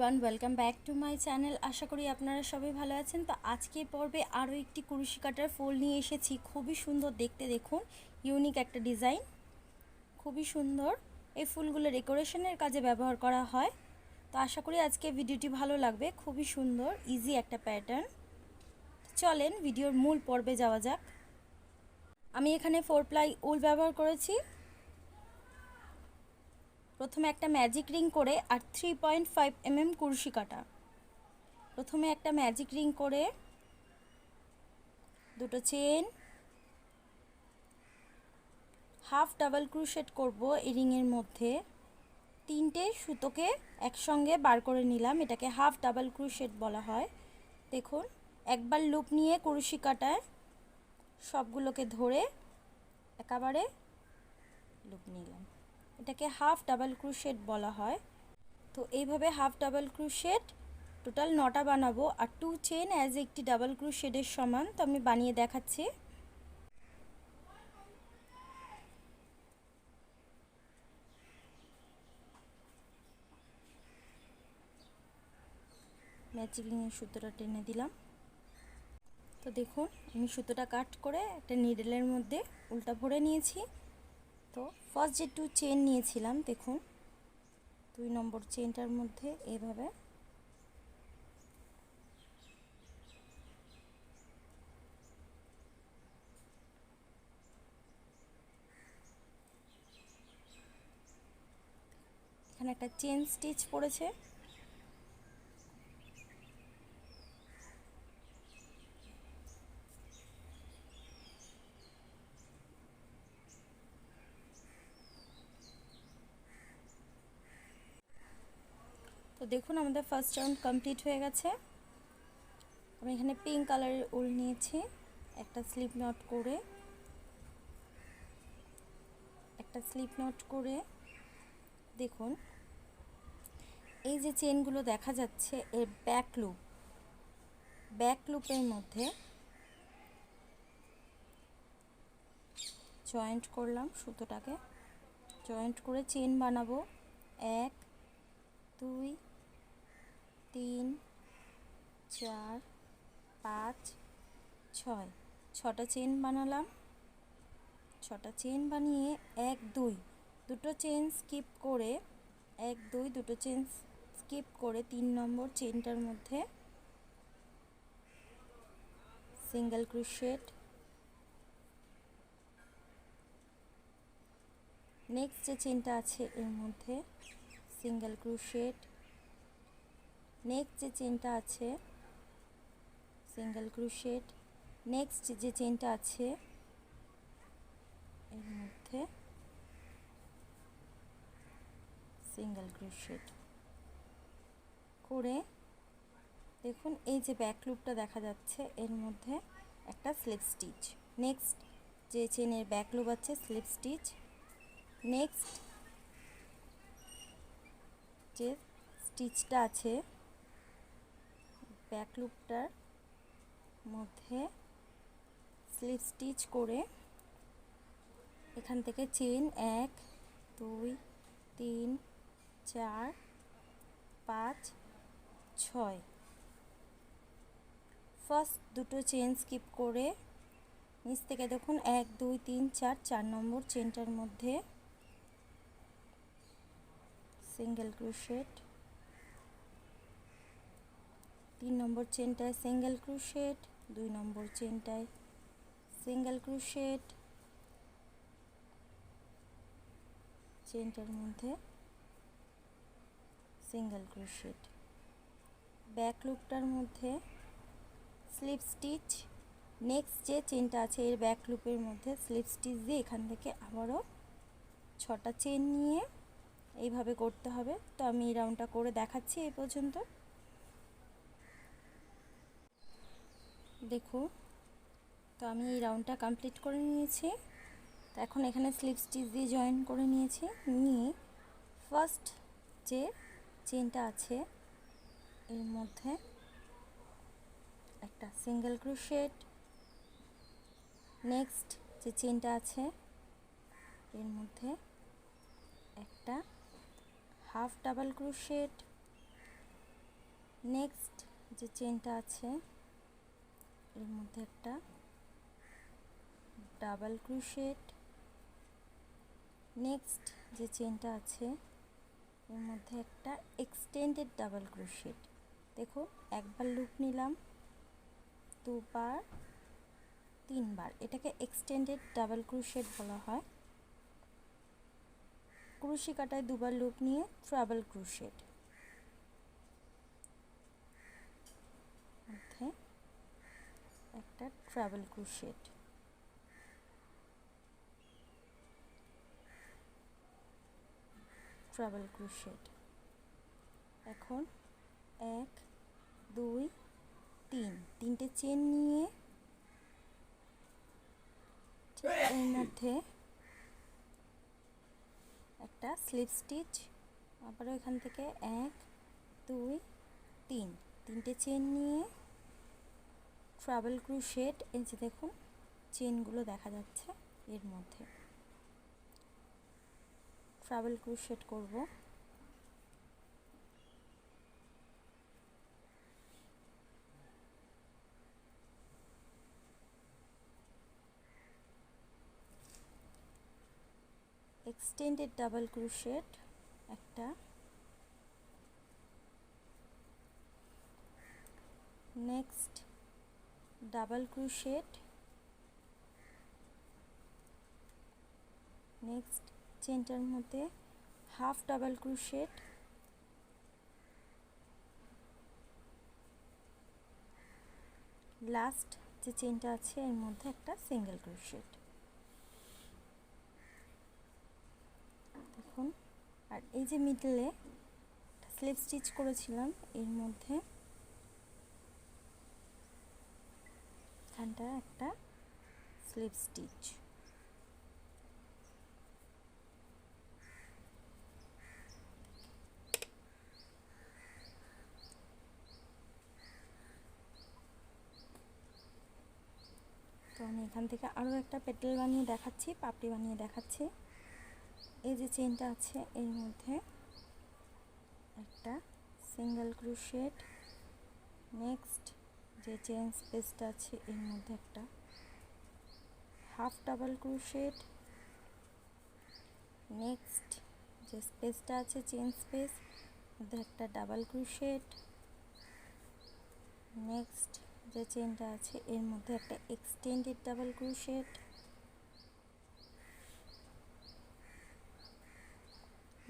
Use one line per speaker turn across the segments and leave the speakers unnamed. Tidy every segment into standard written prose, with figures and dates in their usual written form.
Everyone, welcome back to my channel. আশা করি আপনারা সবাই ভালো আছেন। তো আজকে পর্বে আরও একটি কুরুশি কাটার ফুল নিয়ে এসেছি। খুবই সুন্দর দেখতে, দেখুন ইউনিক একটা ডিজাইন, খুবই সুন্দর। এই ফুলগুলো ডেকোরেশনের কাজে ব্যবহার করা হয়। তো আশা করি আজকে ভিডিওটি ভালো লাগবে। খুবই সুন্দর, ইজি একটা প্যাটার্ন। চলেন ভিডিওর মূল পর্বে যাওয়া যাক। আমি এখানে 4 প্লাই উল ব্যবহার করেছি। প্রথমে একটা ম্যাজিক রিং করে আর 3.5 mm কুরুশি কাটা। প্রথমে একটা ম্যাজিক রিং করে দুটো চেন, হাফ ডাবল ক্রোশেট করব। এই রিংয়ের মধ্যে তিনটে সুতোকে একসঙ্গে বার করে নিলাম, এটাকে হাফ ডাবল ক্রোশেট বলা হয়। দেখুন, একবার লুপ নিয়ে কুরুশি কাটায় সবগুলোকে ধরে একেবারে লুপ নিলাম, এটাকে হাফ ডাবল ক্রোশেট বলা হয়। তো এইভাবে হাফ ডাবল ক্রোশেট টোটাল 9টা বানাবো, আর 2 চেন অ্যাজ একটি ডাবল ক্রোশেটের সমান। তো আমি বানিয়ে দেখাচ্ছি। ম্যাজিক রিংয়ের সুতোটা টেনে দিলাম। তো দেখুন, আমি সুতোটা কাট করে একটা নিডলের মধ্যে উল্টা ভরে নিয়েছি। তো ফার্স্ট যে 2 চেন নিয়েছিলাম, দেখুন 2 নম্বর চেনটার মধ্যে এইভাবে এখানে একটা চেন স্টিচ পড়েছে। তো দেখুন, আমাদের ফার্স্ট রাউন্ড কমপ্লিট হয়ে গেছে। আমি এখানে পিঙ্ক কালারের উল নিয়েছি। একটা স্লিপ নট করে দেখুন, এই যে চেনগুলো দেখা যাচ্ছে এর ব্যাক লুপের মধ্যে জয়েন্ট করলাম। সুতোটাকে জয়েন্ট করে চেন বানাবো। 1 2 3 4 5 6, 6টা চেন বানালাম। 6টা চেন বানিয়ে 1 2 দুটো চেন স্কিপ করে 1 2 দুটো চেন স্কিপ করে 3 নম্বর চেনটার মধ্যে সিঙ্গেল ক্রোশেট। নেক্সট যে চেনটা আছে এর মধ্যে সিঙ্গেল ক্রোশেট। নেক্সট যে চেনটা আছে সিঙ্গেল ক্রোশেট। নেক্সট যে চেনটা আছে এর মধ্যে সিঙ্গেল ক্রোশেট করে দেখুন, এই যে ব্যাক লুপটা দেখা যাচ্ছে এর মধ্যে একটা স্লিপ স্টিচ। নেক্সট যে চেনের ব্যাক লুপ আছে স্লিপ স্টিচ। নেক্সট যে স্টিচটা আছে ব্যাক লুপটার মধ্যে স্লিপ স্টিচ করে এখান থেকে চেন 1 2 3 4 5 6, ফার্স্ট দুটো চেন স্কিপ করে নিচ থেকে দেখুন 1 2 3 4, 4 নম্বর চেনটার মধ্যে সিঙ্গেল ক্রোশেট। 3 নম্বর চেনটায় সিঙ্গেল ক্রোশেট, 2 নম্বর চেনটায় সিঙ্গেল ক্রোশেট, চেনটার মধ্যে সিঙ্গেল ক্রোশেট। ব্যাক লুপটার মধ্যে স্লিপ স্টিচ। নেক্সট যে চেনটা আছে এর ব্যাক লুপের মধ্যে স্লিপ স্টিচ দিয়ে এখান থেকে আবারও 6টা চেন নিয়ে এইভাবে করতে হবে। তো আমি এই রাউন্ডটা করে দেখাচ্ছি। এই পর্যন্ত দেখো, তো আমি এই রাউন্ডটা কমপ্লিট করে নিয়েছি। তো এখন এখানে স্লিপ স্টিচ দিয়ে জয়েন করে নিয়েছি। নিয়ে ফার্স্ট যে চেনটা আছে এর মধ্যে একটা সিঙ্গেল ক্রোশেট। নেক্সট যে চেনটা আছে এর মধ্যে একটা হাফ ডাবল ক্রোশেট। নেক্সট যে চেনটা আছে এর মধ্যে একটা ডাবল ক্রোশেট, নেক্সট যে চেনটা আছে এর মধ্যে একটা এক্সটেন্ডেড ডাবল ক্রোশেট। দেখুন একবার লুপ নিলাম, দুবার, তিনবার, এটাকে এক্সটেন্ডেড ডাবল ক্রোশেট বলা হয়। ক্রোশি কাটায় দুবার লুপ নিয়ে ট্রাবল ক্রোশেট, মধ্যে একটা ট্রাবল ক্রোশেট, ট্রাবল ক্রোশেট। এখন 1 2 3 তিনটে চেন নিয়ে ঠিক এর মধ্যে একটা স্লিপ স্টিচ, আবারও এখান থেকে 1 2 3 তিনটে চেন নিয়ে ট্রাবল ক্রোশেট। এই যে দেখুন চেনগুলো দেখা যাচ্ছে, এর মধ্যে ট্রাবল ক্রোশেট করব। এক্সটেন্ডেড ডাবল ক্রোশেট একটা, নেক্সট ডাবল ক্রোশেট, নেক্সট চেনটার মধ্যে হাফ ডাবল ক্রোশেট, লাস্ট যে চেনটা আছে এর মধ্যে একটা সিঙ্গেল ক্রোশেট। দেখুন, আর এই যে মিডলে স্লিপ স্টিচ করেছিলাম এর মধ্যে এখানটা একটা স্লিপ স্টিচ। তো আমি এখান থেকে আরও একটা পেটেল বানিয়ে দেখাচ্ছি, পাপড়ি বানিয়ে দেখাচ্ছি। এই যে চেনটা আছে এর মধ্যে একটা সিঙ্গেল ক্রোশেট, নেক্সট যে চেন স্পেসটা আছে এর মধ্যে একটা হাফ ডাবল ক্রোশেট, নেক্সট যে স্পেসটা আছে চেন স্পেস মধ্যে একটা ডাবল ক্রোশেট, নেক্সট যে চেনটা আছে এর মধ্যে একটা extended double crochet,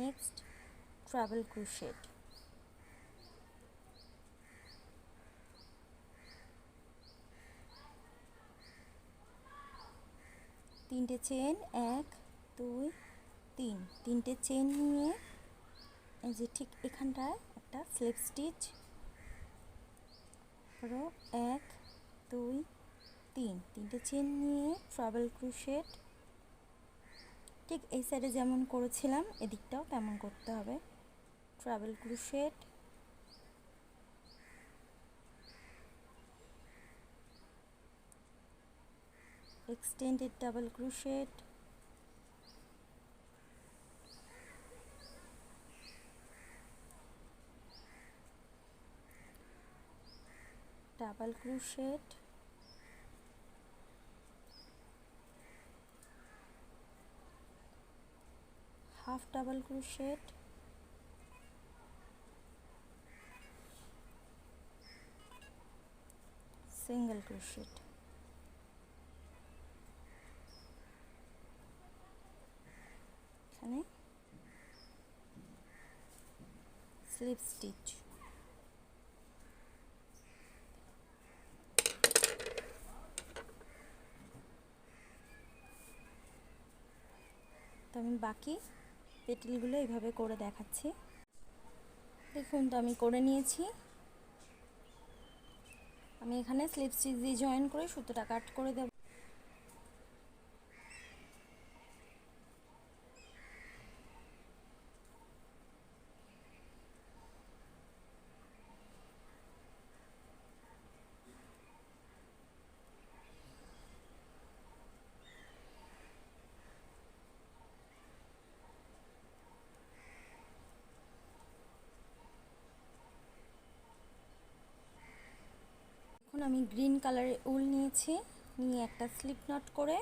next trouble crochet. তিনটে চেন 1 2 3 তিনটে চেন নিয়ে এই যে ঠিক এখানটায় একটা স্লিপ স্টিচ, আরও 1 2 3 তিনটে চেন নিয়ে ট্রাবল ক্রোশেট। ঠিক এই সাইডে যেমন করেছিলাম এদিকটাও তেমন করতে হবে, trouble crochet, extended double crochet, double crochet, half double crochet, single crochet। এখানে স্লিপ স্টিচ, তো আমি বাকি পেটেলগুলো এইভাবে করে দেখাচ্ছি। দেখুন, তো আমি করে নিয়েছি। আমি এখানে স্লিপ স্টিচ দিয়ে জয়েন করে সুতোটা কাট করে দেব। আমি গ্রিন কালারের উল নিয়েছি, নিয়ে একটা স্লিপ নট করে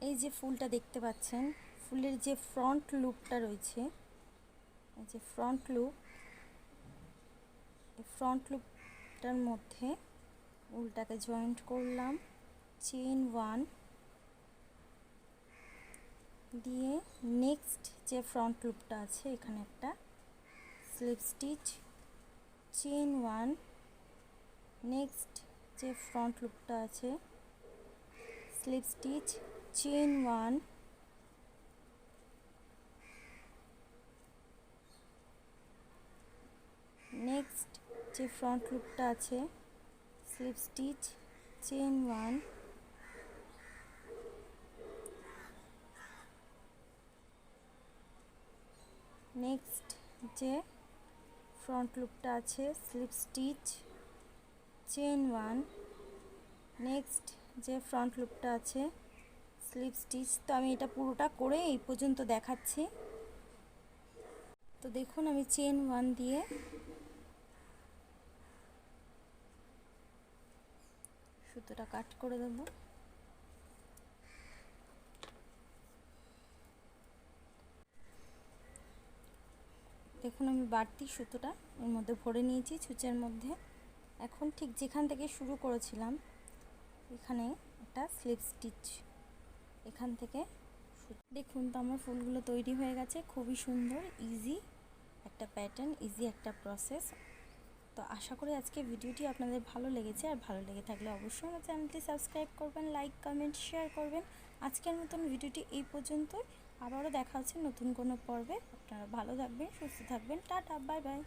এই যে ফুলটা দেখতে পাচ্ছেন, ফুলের যে ফ্রন্ট লুপটা রয়েছে, এই যে ফ্রন্ট লুপ, এই ফ্রন্ট লুপটার মধ্যে উলটাকে জয়েন্ট করলাম, চেইন 1 দিয়ে নেক্সট যে ফ্রন্ট লুপটা আছে এখানে একটা স্লিপ স্টিচ, চেইন 1, নেক্সট যে ফ্রন্ট লুপটা আছে স্লিপ স্টিচ, চেইন 1, নেক্সট যে ফ্রন্ট লুপটা আছে স্লিপ স্টিচ, চেইন 1, নেক্সট যে ফ্রন্ট লুপটা আছে স্লিপ স্টিচ, চেইন 1, নেক্সট যে ফ্রন্ট লুপটা আছে স্লিপ স্টিচ। তো আমি এটা পুরোটা করে এই পর্যন্ত দেখাচ্ছি। তো দেখুন আমি চেইন 1 দিয়ে সুতোটা কাট করে দেব। দেখুন আমি বাড়তি সুতোটা এর মধ্যে ভরে নিয়েছি ছুঁচের মধ্যে। এখন ঠিক যেখান থেকে শুরু করেছিলাম এখানে একটা স্লিপ স্টিচ, এখান থেকে দেখুন। তো আমার ফুলগুলো তৈরি হয়ে গেছে, খুবই সুন্দর, ইজি একটা প্যাটার্ন, ইজি একটা প্রসেস। তো আশা করি আজকে ভিডিওটি আপনাদের ভালো লেগেছে, আর ভালো লেগে থাকলে অবশ্যই আমার চ্যানেলটি সাবস্ক্রাইব করবেন, লাইক কমেন্ট শেয়ার করবেন। আজকের মতন ভিডিওটি এই পর্যন্তই, আবারও দেখা হচ্ছে নতুন কোনো পর্বে। আপনারা ভালো থাকবেন, সুস্থ থাকবেন, টাটা, বাই বাই।